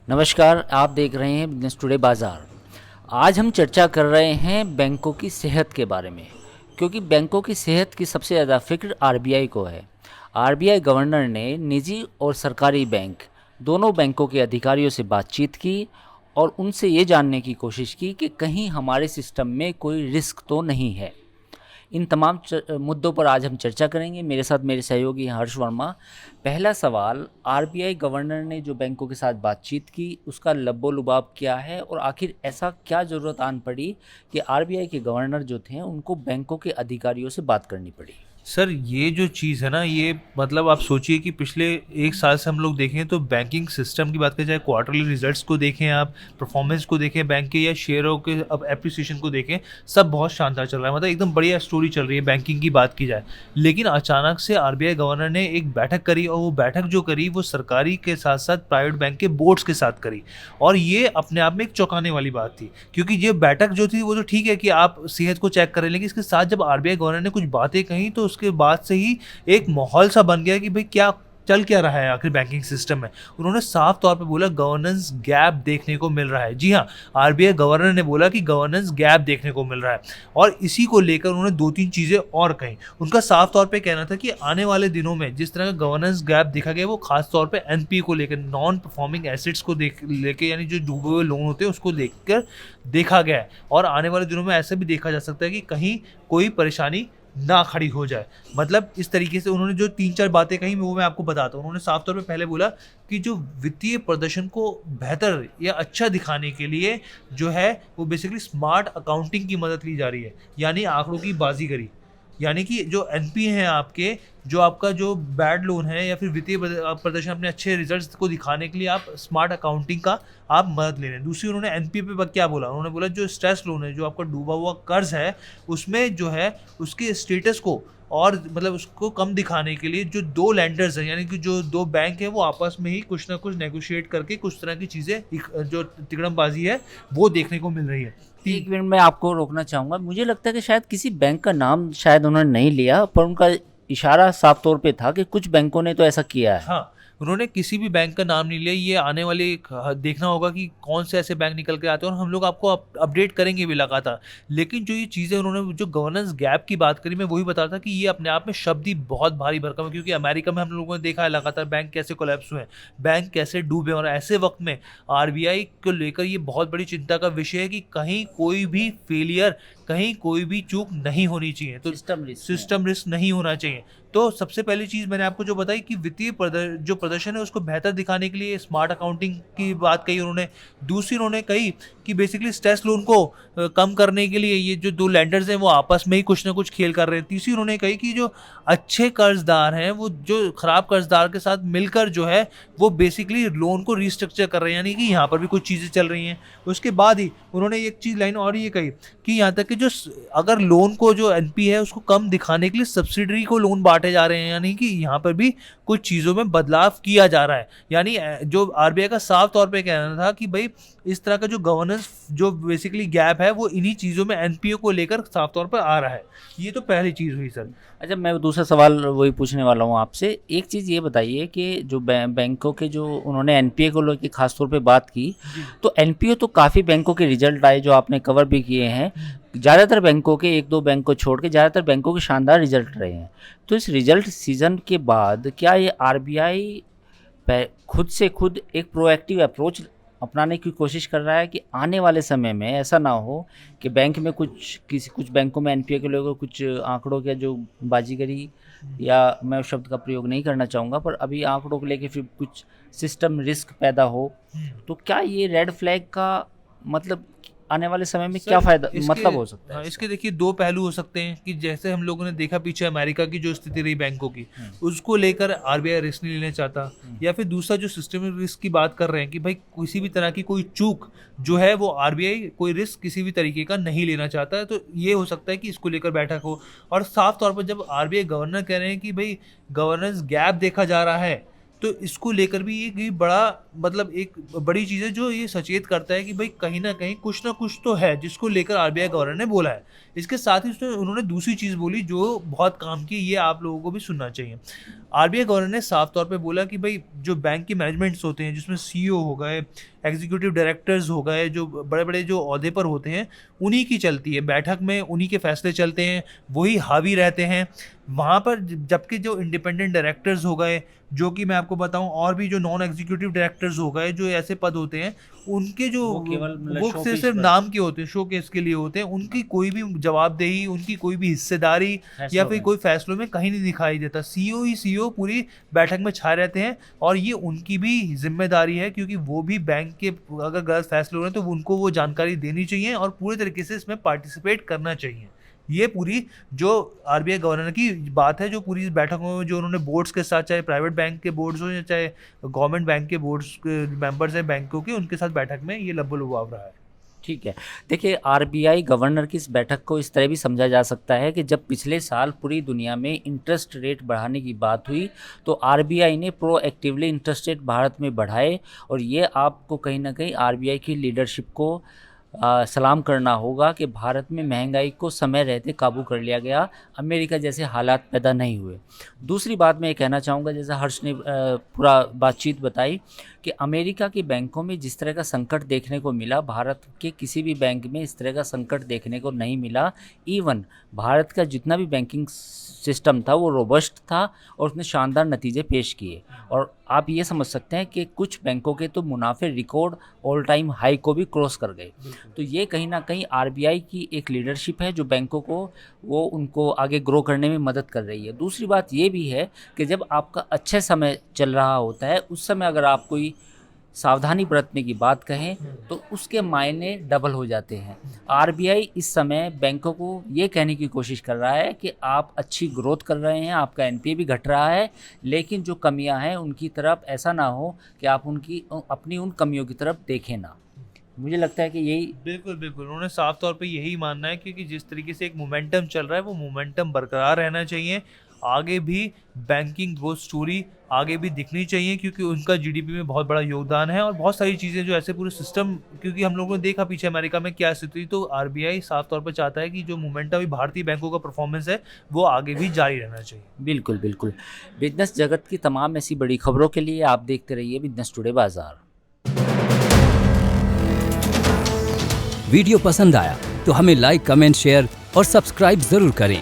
नमस्कार, आप देख रहे हैं बिजनेस टुडे बाज़ार। आज हम चर्चा कर रहे हैं बैंकों की सेहत के बारे में, क्योंकि बैंकों की सेहत की सबसे ज़्यादा फ़िक्र आरबीआई को है। आरबीआई गवर्नर ने निजी और सरकारी बैंक दोनों बैंकों के अधिकारियों से बातचीत की और उनसे ये जानने की कोशिश की कि कहीं हमारे सिस्टम में कोई रिस्क तो नहीं है। इन तमाम मुद्दों पर आज हम चर्चा करेंगे। मेरे साथ मेरे सहयोगी हैं हर्ष वर्मा। पहला सवाल, आरबीआई गवर्नर ने जो बैंकों के साथ बातचीत की उसका लब्बो-लुबाब क्या है और आखिर ऐसा क्या ज़रूरत आन पड़ी कि आरबीआई के गवर्नर जो थे उनको बैंकों के अधिकारियों से बात करनी पड़ी? सर, ये जो चीज़ है ना, ये मतलब आप सोचिए कि पिछले 1 साल से हम लोग देखें तो बैंकिंग सिस्टम की बात करें, चाहे क्वार्टरली रिजल्ट्स को देखें, आप परफॉर्मेंस को देखें बैंक के, या शेयरों के अब एप्रिसिएशन को देखें, सब बहुत शानदार चल रहा है। मतलब एकदम बढ़िया स्टोरी चल रही है बैंकिंग की बात की जाए। लेकिन अचानक से आरबीआई गवर्नर ने एक बैठक करी, और वो बैठक जो करी वो सरकारी के साथ-साथ प्राइवेट बैंक के बोर्ड्स के साथ करी। और ये अपने आप में एक चौंकाने वाली बात थी, क्योंकि ये बैठक जो थी वो तो ठीक है कि आप सेहत को चेक करें, लेकिन इसके साथ जब आरबीआई गवर्नर ने कुछ बातें कही तो उसके बाद से ही एक माहौल सा बन गया कि भाई क्या चल क्या रहा है आखिर बैंकिंग सिस्टम में। उन्होंने साफ तौर पे बोला गवर्नेंस गैप देखने को मिल रहा है। जी हाँ, आरबीआई गवर्नर ने बोला कि गवर्नेंस गैप देखने को मिल रहा है, और इसी को लेकर उन्होंने 2-3 चीज़ें और कहीं। उनका साफ तौर पे कहना था कि आने वाले दिनों में जिस तरह का गवर्नेंस गैप देखा गया वो खास तौर पे एनपीए को लेकर, नॉन परफॉर्मिंग एसेट्स को देख लेके, यानी जो डूबे हुए लोन होते हैं उसको देखकर देखा गया है। और आने वाले दिनों में ऐसा भी देखा जा सकता है कि कहीं कोई परेशानी ना खड़ी हो जाए। मतलब इस तरीके से उन्होंने जो 3-4 बातें कही वो मैं आपको बताता हूँ। उन्होंने साफ तौर पे पहले बोला कि जो वित्तीय प्रदर्शन को बेहतर या अच्छा दिखाने के लिए जो है वो बेसिकली स्मार्ट अकाउंटिंग की मदद ली जा रही है, यानी आंकड़ों की बाजीगरी। यानी कि जो एनपीए हैं आपके, जो आपका जो बैड लोन है या फिर वित्तीय प्रदर्शन, अपने अच्छे रिजल्ट्स को दिखाने के लिए आप स्मार्ट अकाउंटिंग का आप मदद ले रहे हैं। दूसरी उन्होंने एनपीए पे क्या बोला, उन्होंने बोला जो स्ट्रेस लोन है, जो आपका डूबा हुआ कर्ज है, उसमें जो है उसके स्टेटस को और मतलब उसको कम दिखाने के लिए जो 2 लैंडर्स हैं, यानी कि जो 2 बैंक हैं, वो आपस में ही कुछ ना कुछ नेगोशिएट करके कुछ तरह की चीज़ें जो तिकड़मबाजी है वो देखने को मिल रही है। एक मिनट में आपको रोकना चाहूँगा। मुझे लगता है कि शायद किसी बैंक का नाम शायद उन्होंने नहीं लिया, पर उनका इशारा साफ तौर पे था कि कुछ बैंकों ने तो ऐसा किया है। हाँ, उन्होंने किसी भी बैंक का नाम नहीं लिया। ये आने वाले देखना होगा कि कौन से ऐसे बैंक निकल के आते हैं, और हम लोग आपको अपडेट करेंगे भी लगातार। लेकिन जो ये चीज़ें उन्होंने जो गवर्नेंस गैप की बात करी, मैं वही बता रहा था कि ये अपने आप में शब्द ही बहुत भारी भरकम है, क्योंकि अमेरिका में हम लोगों ने देखा है लगातार बैंक कैसे कोलैप्स हुए हैं, बैंक कैसे डूबे, और ऐसे वक्त में आरबीआई को लेकर ये बहुत बड़ी चिंता का विषय है कि कहीं कोई भी फेलियर, कहीं कोई भी चूक नहीं होनी चाहिए। तो सिस्टम रिस्क नहीं होना चाहिए। तो सबसे पहली चीज़ मैंने आपको जो बताई कि वित्तीय जो प्रदर्शन है उसको बेहतर दिखाने के लिए स्मार्ट अकाउंटिंग की बात कही उन्होंने। दूसरी उन्होंने कही कि बेसिकली स्ट्रेस लोन को कम करने के लिए ये जो 2 लैंडर्स हैं वो आपस में ही कुछ ना कुछ खेल कर रहे हैं। तीसरी उन्होंने कही कि जो अच्छे कर्जदार हैं वो जो खराब कर्जदार के साथ मिलकर जो है वो बेसिकली लोन को रिस्ट्रक्चर कर रहे हैं, यानी कि यहाँ पर भी कुछ चीज़ें चल रही हैं। उसके बाद ही उन्होंने एक चीज़ लाइन और ये कही कि यहाँ तक कि जो अगर लोन को जो एनपी है उसको कम दिखाने के लिए सब्सिडरी को लोन बांटे जा रहे हैं, यानी कि यहाँ पर भी कुछ चीज़ों में बदलाव किया जा रहा है। यानी जो आरबीआई का साफ तौर पे कहना था कि भाई इस तरह का जो गवर्नेंस जो बेसिकली गैप है वो इन्हीं चीज़ों में एनपीओ को लेकर साफ तौर पर आ रहा है। ये तो पहली चीज़ हुई सर। अच्छा, मैं दूसरा सवाल वही पूछने वाला हूँ आपसे। एक चीज़ ये बताइए कि जो बैंकों के जो उन्होंने एनपीए को लेकर खास तौर पे बात की, तो एनपीए तो काफ़ी बैंकों के रिजल्ट आए जो आपने कवर भी किए हैं। ज़्यादातर बैंकों के, एक दो बैंक को छोड़ के ज़्यादातर बैंकों के शानदार रिजल्ट रहे हैं। तो इस रिजल्ट सीजन के बाद क्या ये आरबीआई खुद से खुद एक प्रोएक्टिव अप्रोच अपनाने की कोशिश कर रहा है कि आने वाले समय में ऐसा ना हो कि बैंक में कुछ बैंकों में एनपीए के लोगों कुछ आंकड़ों के जो बाजीगरी, या मैं उस शब्द का प्रयोग नहीं करना चाहूँगा, पर अभी आंकड़ों को लेके फिर कुछ सिस्टम रिस्क पैदा हो, तो क्या ये रेड फ्लैग का मतलब आने वाले समय में क्या फायदा मतलब हो सकता है? हाँ, इसके देखिए 2 पहलू हो सकते हैं कि जैसे हम लोगों ने देखा पीछे अमेरिका की जो स्थिति रही बैंकों की, उसको लेकर आरबीआई रिस्क नहीं लेना चाहता, या फिर दूसरा जो सिस्टमिक रिस्क की बात कर रहे हैं कि भाई किसी भी तरह की कोई चूक जो है वो आरबीआई कोई रिस्क किसी भी तरीके का नहीं लेना चाहता है। तो ये हो सकता है कि इसको लेकर बैठक हो। और साफ तौर पर जब आरबीआई गवर्नर कह रहे हैं कि भाई गवर्नेंस गैप देखा जा रहा है, तो इसको लेकर भी ये बड़ा मतलब एक बड़ी चीज़ है जो ये सचेत करता है कि भाई कहीं ना कुछ तो है जिसको लेकर आरबीआई गवर्नर ने बोला है। इसके साथ ही उन्होंने दूसरी चीज़ बोली जो बहुत काम की, ये आप लोगों को भी सुनना चाहिए। आरबीआई गवर्नर ने साफ तौर पे बोला कि भाई जो बैंक के मैनेजमेंट्स होते हैं जिसमें सीईओ हो गए, एग्जीक्यूटिव डायरेक्टर्स हो गए, जो बड़े बड़े जो ओहदे पर होते हैं उन्हीं की चलती है बैठक में, उन्हीं के फैसले चलते हैं, वही हावी रहते हैं वहाँ पर। जबकि जो इंडिपेंडेंट डायरेक्टर्स हो गए, जो कि मैं आपको बताऊं और भी जो नॉन एग्जीक्यूटिव डायरेक्टर्स हो गए, जो ऐसे पद होते हैं उनके जो वो सिर्फ नाम के होते हैं, शोकेस के लिए होते हैं, उनकी कोई भी जवाबदेही, उनकी कोई भी हिस्सेदारी या फिर कोई फैसलों में कहीं नहीं दिखाई देता। सीईओ ही सीईओ पूरी बैठक में छाए रहते हैं और ये उनकी भी जिम्मेदारी है क्योंकि वो भी बैंक के अगर गलत फैसले हो रहे हैं तो उनको वो जानकारी देनी चाहिए और पूरे तरीके से इसमें पार्टिसिपेट करना चाहिए। ये पूरी जो आरबीआई गवर्नर की बात है, जो पूरी बैठकों में जो उन्होंने बोर्ड्स के साथ, चाहे प्राइवेट बैंक के बोर्ड्स हो या चाहे गवर्नमेंट बैंक के बोर्ड्स के मेंबर्स हैं बैंकों के, उनके साथ बैठक में ये लब्बो-लुभाव रहा है। ठीक है। देखिए, आरबीआई गवर्नर की इस बैठक को इस तरह भी समझा जा सकता है कि जब पिछले साल पूरी दुनिया में इंटरेस्ट रेट बढ़ाने की बात हुई तो आरबीआई ने प्रोएक्टिवली इंटरेस्ट रेट भारत में बढ़ाए और ये आपको कहीं ना कहीं आरबीआई की लीडरशिप को सलाम करना होगा कि भारत में महंगाई को समय रहते काबू कर लिया गया, अमेरिका जैसे हालात पैदा नहीं हुए। दूसरी बात मैं ये कहना चाहूँगा, जैसा हर्ष ने पूरा बातचीत बताई कि अमेरिका के बैंकों में जिस तरह का संकट देखने को मिला, भारत के किसी भी बैंक में इस तरह का संकट देखने को नहीं मिला। इवन भारत का जितना भी बैंकिंग सिस्टम था वो रोबस्ट था और उसने शानदार नतीजे पेश किए और आप ये समझ सकते हैं कि कुछ बैंकों के तो मुनाफे रिकॉर्ड ऑल टाइम हाई को भी क्रॉस कर गए। तो ये कहीं ना कहीं आरबीआई की एक लीडरशिप है जो बैंकों को वो उनको आगे ग्रो करने में मदद कर रही है। दूसरी बात ये भी है कि जब आपका अच्छे समय चल रहा होता है उस समय अगर आप कोई सावधानी बरतने की बात कहें तो उसके मायने डबल हो जाते हैं। आरबीआई इस समय बैंकों को ये कहने की कोशिश कर रहा है कि आप अच्छी ग्रोथ कर रहे हैं, आपका एनपीए भी घट रहा है, लेकिन जो कमियां हैं उनकी तरफ ऐसा ना हो कि आप अपनी उन कमियों की तरफ देखें ना। मुझे लगता है कि यही बिल्कुल उन्होंने साफ तौर पे यही मानना है क्योंकि जिस तरीके से एक मोमेंटम चल रहा है वो मोमेंटम बरकरार रहना चाहिए। आगे भी बैंकिंग ग्रोथ स्टोरी आगे भी दिखनी चाहिए क्योंकि उनका जीडीपी में बहुत बड़ा योगदान है और बहुत सारी चीज़ें जो ऐसे पूरे सिस्टम, क्योंकि हम लोगों ने देखा पीछे अमेरिका में क्या स्थिति, तो आरबीआई साफ तौर पर चाहता है कि जो मोमेंटम अभी भारतीय बैंकों का परफॉर्मेंस है वो आगे भी जारी रहना चाहिए। बिल्कुल। बिजनेस जगत की तमाम ऐसी बड़ी खबरों के लिए आप देखते रहिए बिजनेस टुडे बाजार। वीडियो पसंद आया तो हमें लाइक, कमेंट, शेयर और सब्सक्राइब जरूर करें।